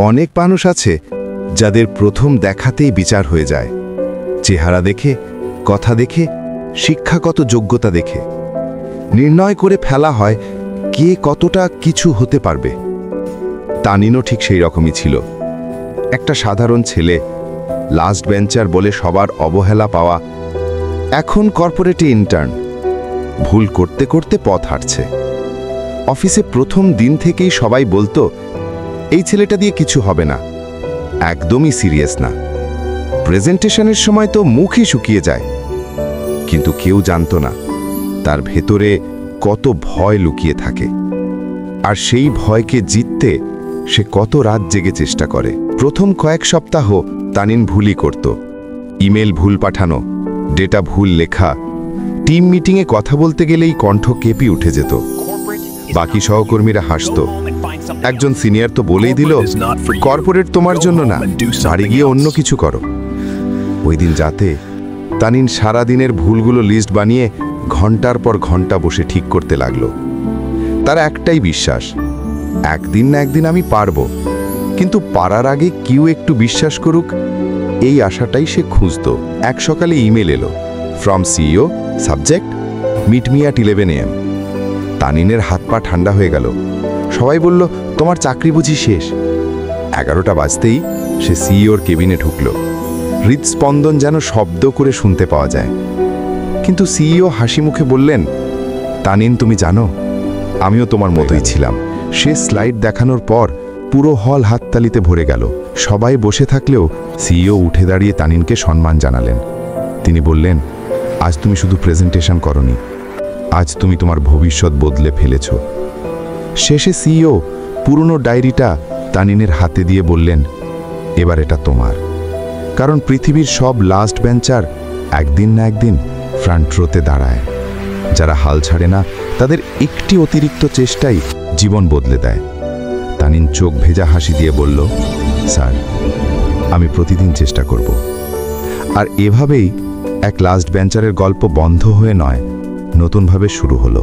অনেক মানুষ আছে যাদের প্রথম দেখাতেই বিচার হয়ে যায়, চেহারা দেখে, কথা দেখে, শিক্ষাগত যোগ্যতা দেখে নির্ণয় করে ফেলা হয় কে কতটা কিছু হতে পারবে। তানিনও ঠিক সেই রকমই ছিল। একটা সাধারণ ছেলে, লাস্ট বেঞ্চার বলে সবার অবহেলা পাওয়া, এখন কর্পোরেটে ইন্টার্ন, ভুল করতে করতে পথ হাঁটছে। অফিসে প্রথম দিন থেকেই সবাই বলতো, এই ছেলেটা দিয়ে কিছু হবে না, একদমই সিরিয়াস না, প্রেজেন্টেশনের সময় তো মুখই শুকিয়ে যায়। কিন্তু কেউ জানতো না তার ভেতরে কত ভয় লুকিয়ে থাকে, আর সেই ভয়কে জিততে সে কত রাত জেগে চেষ্টা করে। প্রথম কয়েক সপ্তাহ তানিন ভুলই করত, ইমেল ভুল পাঠানো, ডেটা ভুল লেখা, টিম মিটিংয়ে কথা বলতে গেলেই কণ্ঠ কেঁপে উঠে যেত। বাকি সহকর্মীরা হাসত। একজন সিনিয়র তো বলেই দিল, কর্পোরেট তোমার জন্য না, বাড়ি গিয়ে অন্য কিছু করো। ওই দিন রাতে তানিন সারা দিনের ভুলগুলো লিস্ট বানিয়ে ঘন্টার পর ঘন্টা বসে ঠিক করতে লাগলো। তার একটাই বিশ্বাস, একদিন না একদিন আমি পারবো, কিন্তু পারার আগে কেউ একটু বিশ্বাস করুক, এই আশাটাই সে খুঁজত। এক সকালে ইমেল এলো, from CEO, subject meet me at 11 AM। তানিনের হাত পা ঠান্ডা হয়ে গেল। সবাই বলল, তোমার চাকরি বুঝি শেষ। 11টা বাজতেই সে সিইওর কেবিনে ঢুকল। হৃদস্পন্দন যেন শব্দ করে শুনতে পাওয়া যায়। কিন্তু সিইও হাসি মুখে বললেন, তানিন তুমি জানো, আমিও তোমার মতোই ছিলাম। সে স্লাইড দেখানোর পর পুরো হল হাততালিতে ভরে গেল। সবাই বসে থাকলেও সিইও উঠে দাঁড়িয়ে তানিনকে সম্মান জানালেন। তিনি বললেন, আজ তুমি শুধু প্রেজেন্টেশন করনি, আজ তুমি তোমার ভবিষ্যৎ বদলে ফেলেছ। শেষে সিইও পুরনো ডায়েরিটা তানিনের হাতে দিয়ে বললেন, এবার এটা তোমার। কারণ পৃথিবীর সব লাস্ট বেঞ্চার একদিন না একদিন ফ্রন্ট রোতে দাঁড়ায়। যারা হাল ছাড়ে না, তাদের একটি অতিরিক্ত চেষ্টাই জীবন বদলে দেয়। তানিন চোখ ভেজা হাসি দিয়ে বলল, স্যার, আমি প্রতিদিন চেষ্টা করব। আর এভাবেই এক লাস্ট বেঞ্চারের গল্প বন্ধ হয়ে নয়, নতুনভাবে শুরু হলো।